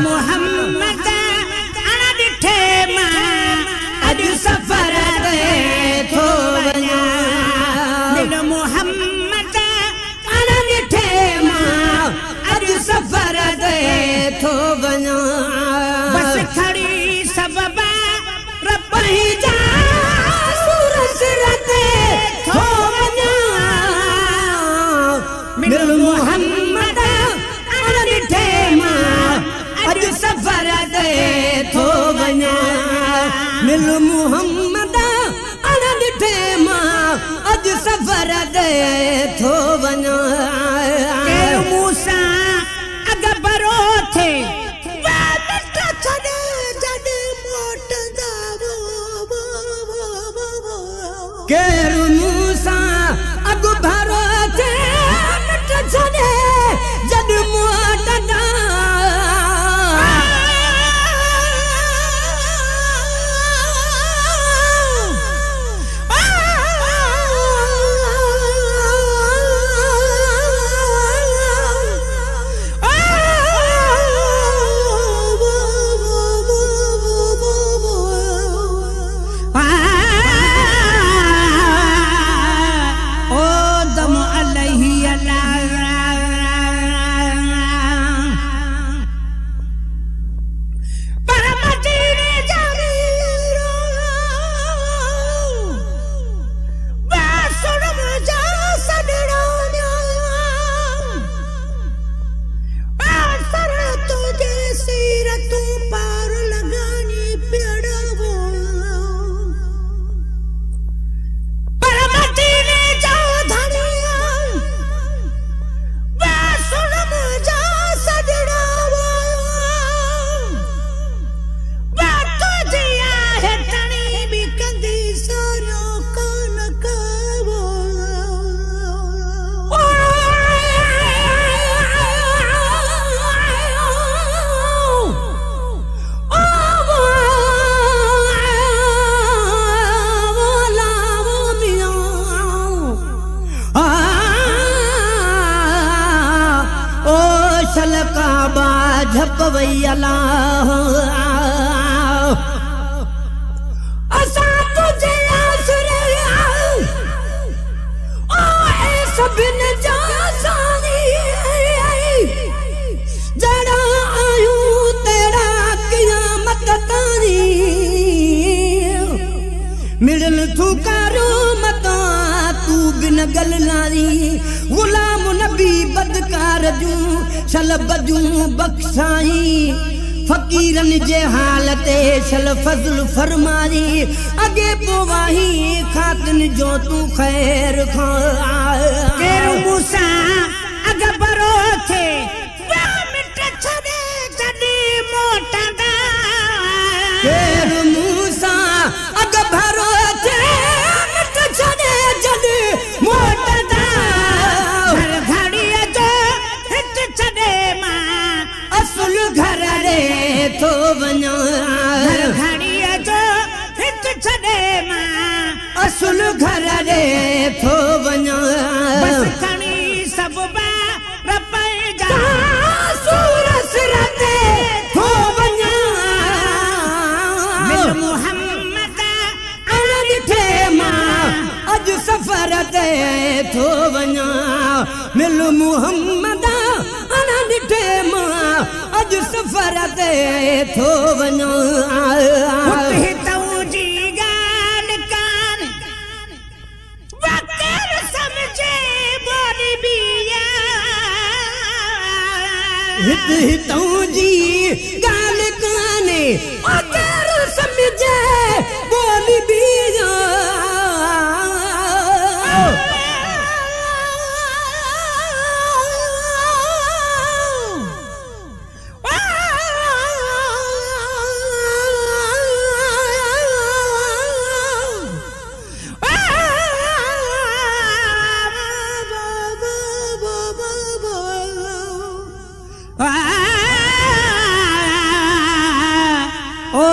मोहम्मद अण ॾिठे मां अॼु सफ़र ते थो वञा। मोहम्मद अण ॾिठे मां अॼु सफ़र ते थो वञा। बस खड़ी सबब रब जा सूरज ते थो वञा। मिल मोहम्मद अण ॾिठे मां अॼु सफ़र ते थो वञा। मिल मोहम्मद अण ॾिठे मां अॼु सफ़र ते थो वञा। केरु मूंसां अॻ भरो थे केरु मूंसां अॻ भरो थे मिट छॾे जॾ मोटंदा। काबा झप वई अलाह असां तुझे आसरे ओ ए सभिन जा सानी जड़ा आयूं तेरा क़यामत तानी। मिड़ल तू करो मता तू बिन गल नारी गुलाम नबी बदकार जूं सल बजूं बख्शाई। फकीरन जे हालते सल फजल फरमाई। अगे पोवाही खातिन जो तू खैर खा। केरु मूंसां अग भरो थे मिट छॾे जॾी मोटंदा। केरु मूंसां अग भरो थे मिट छॾे जॾी मोटंदा। असुल घर रे थो वञा। घड़ीअ जो हित छॾे मां असुल घर रे थो वञा। बस खणी सभु रब जा सूरज ते थो वञा। मिल मोहम्मद अण ॾिठे मां अॼु सफ़र ते थो वञा। मिल मोहम्मद अण ॾिठे मां अॼु सफ़र ते थो वञा। हितऊं जी ॻाल्हि कान वक़्तु सम्झे बोली बिया। हितऊं जी ॻाल्हि काने वक़्तु सम्झे बोली बिया। ओ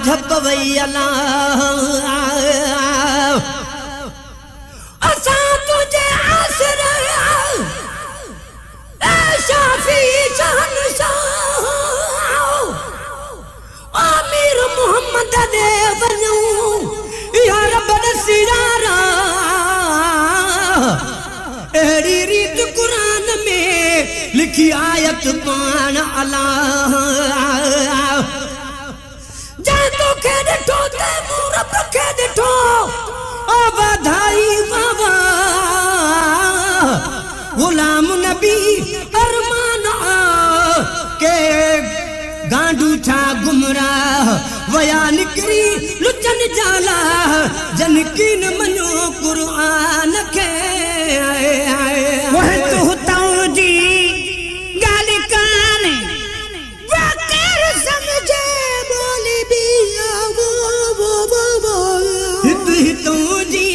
झप वई अलाह असां तुझे आसरा ए शाफी शहंशाह आमिर मोहम्मद दे वञूं या रब नसीरारा एड़ी रीत कुरान में लिखी आयत पान अलाह जै तो के ॾिठो ते मूं रब खे ॾिठो ओ बधाई बाबा गुलाम नबी अरमान के गांडू छा गुमराह वया निकरी लुचन जाला जन कीन मनो कुरान के वह तू तौजी गाली काने वकर समझे बोली भी वो तौजी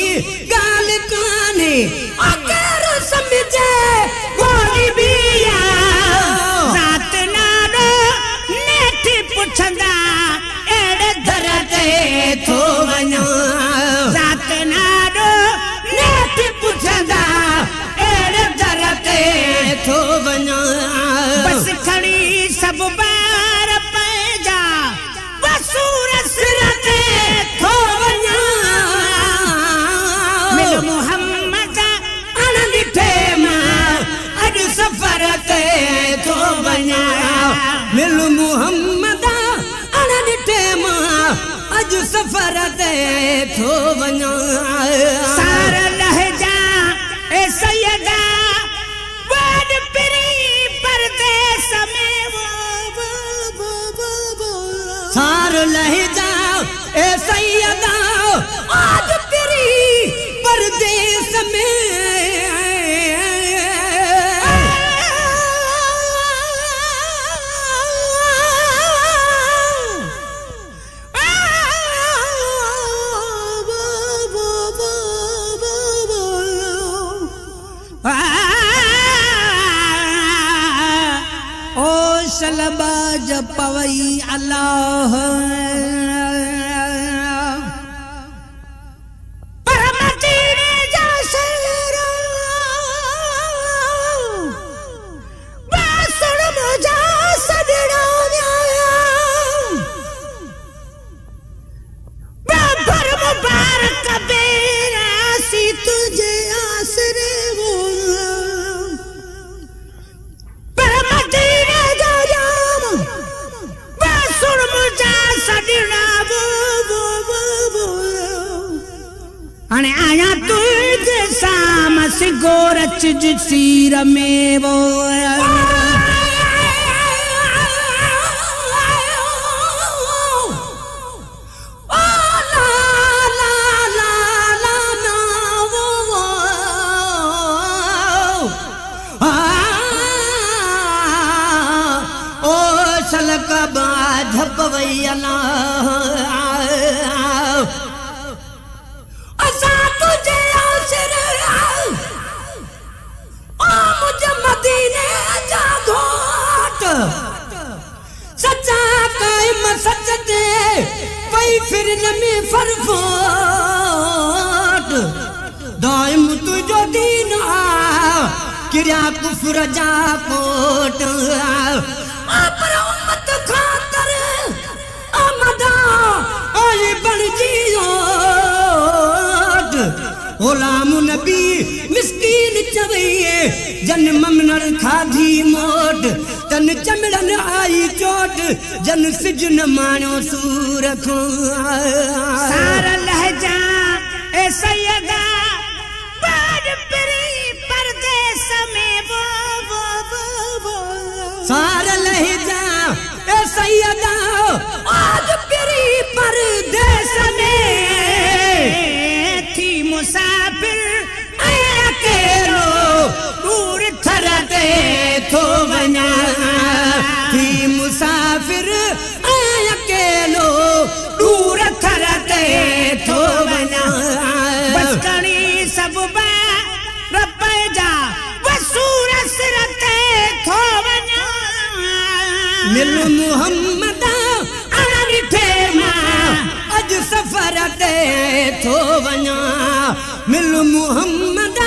गाली काने वकर समझे बोली भी रात नारो नेठी पुछंदा एड़े दर ते थो वञो रात नारो नेठी पुछंदा एड़े दर ते थो वञो बस खड़ी सब बार पैजा बसूर सिर ते थो वञो मिल मोहम्मद अन ॾिठे मां अॼु सफ़र ते थो वञा मिल मोहम्मद अन ॾिठे मां अॼु सफ़र ते थो वञा सार लहजा ए सैयदा वड पिरी परदेस में सार लहजा ए सैयदा वड पिरी परदेस में ओ शलबा जपवई अल्लाह अने आया तुझे साम सिगोरच सीर में वो ओ सलक बा झप वई अलाह मदीने जा घोट सच्चा कायम सच ते पई फिरन में फरफोट दाइम तुझो दीन किरिया कुफर जा कोट पर उम्मत खातर आमदा आई बन जियो गुलाम नबी मिस्कीन चवैये जन ममनर खाधी मोट तन चमड़न आई चोट जन सिजन माणो सूर खो सार लहजा ए सैयदा बड़ पिरी परदेस में वो सार लहजा ए सैयदा आज पिरी परदेस में मुसाफिर अकेलो दूर थरते थो वञा थी मुसाफिर अकेलो दूर थरते थो वञा बस कणी सब बार पैजा बसूर सिर ते थो वञा मिल मोहम्मद अन ॾिठे मां थो वञा मिल मुहम्मद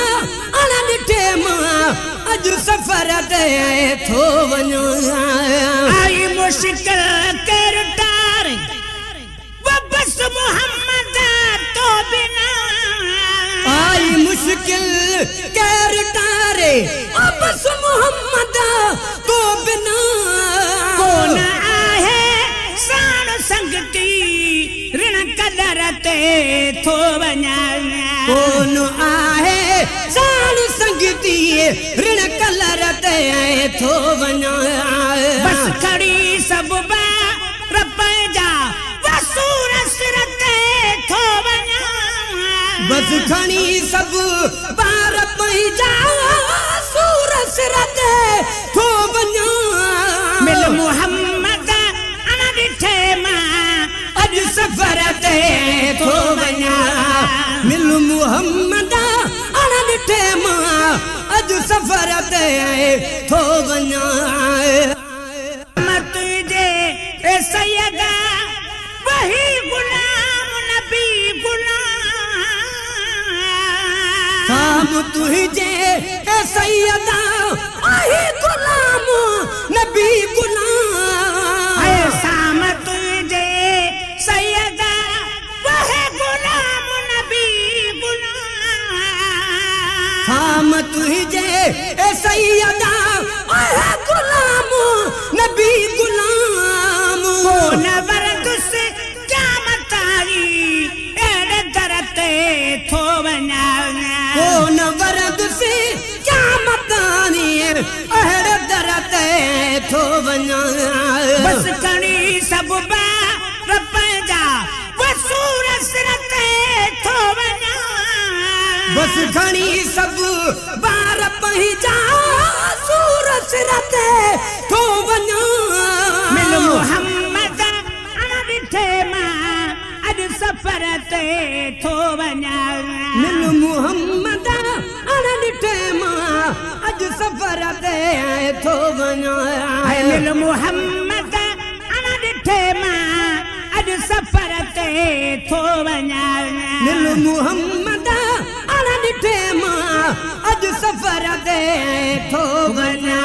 अण ॾिठे मां अॼु सफ़र ते थो वञा आई मुश्किल केर टार बस मुहम्मद तो बिना आई मुश्किल केर टारे बस मुहम्मद तो बिना कौन आहे साण संगती ऋण कदर ते थो वञा कौन आहे साण संगती ऋण कलर ते थो वञा बस खड़ी सब बार पंहिंजा वसूर सिर ते थो वञा बस खड़ी सब बार पंहिंजा वसूर सिर ते थो वञा मिल मुहम्मद अण ॾिठे मां अॼु सफ़र ते थो वञा मिल मुहम्मद अण ॾिठे मां अॼु सफ़र ते थो वञा तुंहिंजे सैयदा वही गुलाम नबी गुलाम शाम तुंहिंजे सैयदा वही गुलाम नबी गुलाम शाम तुंहिंजे सैयदा वही गुलाम नबी गुलाम शाम तुंहिंजे सैयदा वही गुलाम नबी गुलाम कोन वरदुस क़यामत तारी अहिड़े दर ते थो वञा कोन वरदुस क़यामत तारी अहिड़े दर ते थो वञा बस खणी सब बार पंहिंजा वसूर सिर ते थो वञा बस खणी सब बार पंहिंजा वसूर सिर ते थो वञा मिल मुहम्मद अण ॾिठे मां अॼु सफ़र ते थो वञा मिल मुहम्मद अण ॾिठे मां अॼु सफ़र ते थो वञा मिल मुहम्मद अण ॾिठे मां अॼु सफ़र ते थो वञा मिल मुहम्मद अण ॾिठे मां अॼु सफ़र ते थो वञा